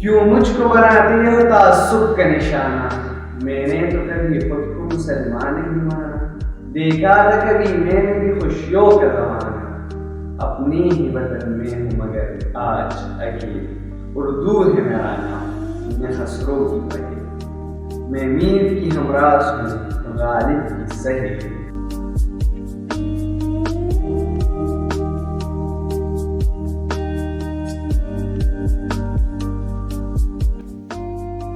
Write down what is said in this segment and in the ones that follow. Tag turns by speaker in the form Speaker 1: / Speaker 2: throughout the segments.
Speaker 1: کیوں مجھ کو بناتے ہو تعصب کا نشانہ، میں نے تو کبھی خود کو مسلمان نہیں مانا، دیکھا تھا کبھی میں نے بھی خوشیوں کا زمانہ، اپنی ہی وطن میں ہوں مگر آج اکیل، اردو ہے میرا نام، میں خسرو کی پہل، میں میر کی ہمراز ہوں غالب کی سہیل۔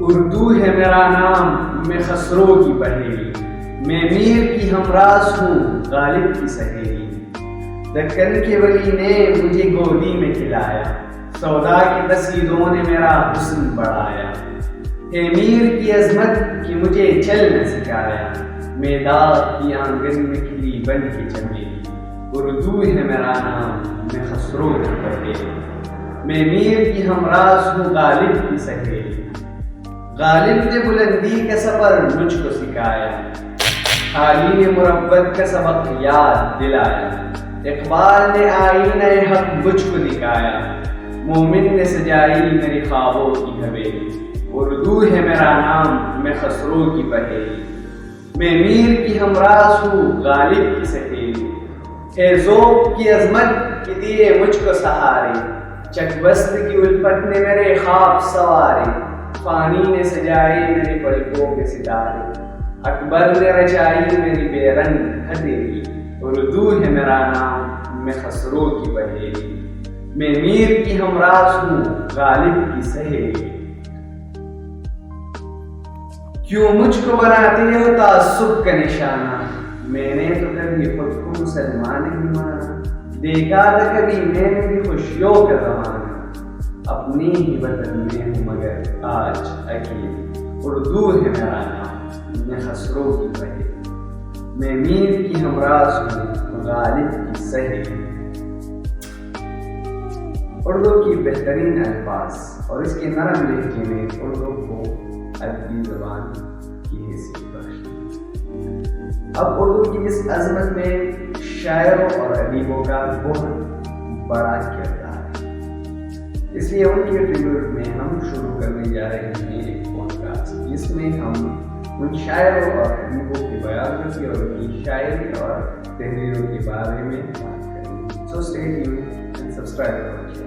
Speaker 1: اردو ہے میرا نام، میں خسرو کی پہیلی، میں میر کی ہمراز ہوں غالب کی سہیلی، دکن کے ولی نے مجھے گودی میں کھلایا، سودا کی قصیدوں نے میرا حسن بڑھایا، ہے میر کی عظمت کہ مجھے چلنا سکھایا، میدان کی آنگن میں کھلی بن کے چمیلی، اردو ہے میرا نام، میں خسرو کی پہیلی، میں میر کی ہمراز ہوں غالب کی سہیلی، غالب نے بلندی کا سفر مجھ کو سکھایا، حالی نے مربت کا سبق یاد دلایا، اقبال نے آئینہ حق مجھ کو دکھایا، مومن نے سجائی میری خوابوں کی حویلی، اردو ہے میرا نام، میں خسرو کی پہیلی، میں میر کی ہمراز ہوں غالب کی سہیلی، ہے ذوق کی عظمت کہ دیے مجھ کو سہارے، چک بست کی الفت نے میرے خواب سوارے، فانی نے سجائی میری پلکوں کے ستارے، اکبر نے رچائی میری بے رنگ ہتھیلی، اردو ہے میرا نام، میں خسرو کی پہیلی، میں میر کی ہمراز ہوں غالب کی سہیلی۔ کیوں مجھ کو بناتے ہو تعصب کا نشانہ، میں نے تو کبھی خود کو مسلمان نہیں مانا، دیکھا تھا کبھی میں نے بھی خوشیوں کا زمانہ، اپنی ہی وطن میں ہوں مگر آج اکیل، اردو ہے میرا نام، میں خسرو کی پہیلی، میں میر کی ہمراز ہوں غالب کی سہیلی۔ اردو کی بہترین الفاظ اور اس کے نرم لہجے نے اردو کو ادبی زبان کی حیثیت بخشی۔ اب اردو کی اس عظمت میں شاعروں اور ادیبوں کا بہت بڑا کردار ہے، اس لیے ان کے ٹریبیوٹ میں ہم شروع کرنے جا رہے ہیں ایک پوڈ کاسٹ جس میں ہم ان شاعروں اور ادیبوں کی بایوگرافی اور ان کی شاعری اور تحریروں کے بارے میں بات کریں گے۔ So stay tuned and subscribe.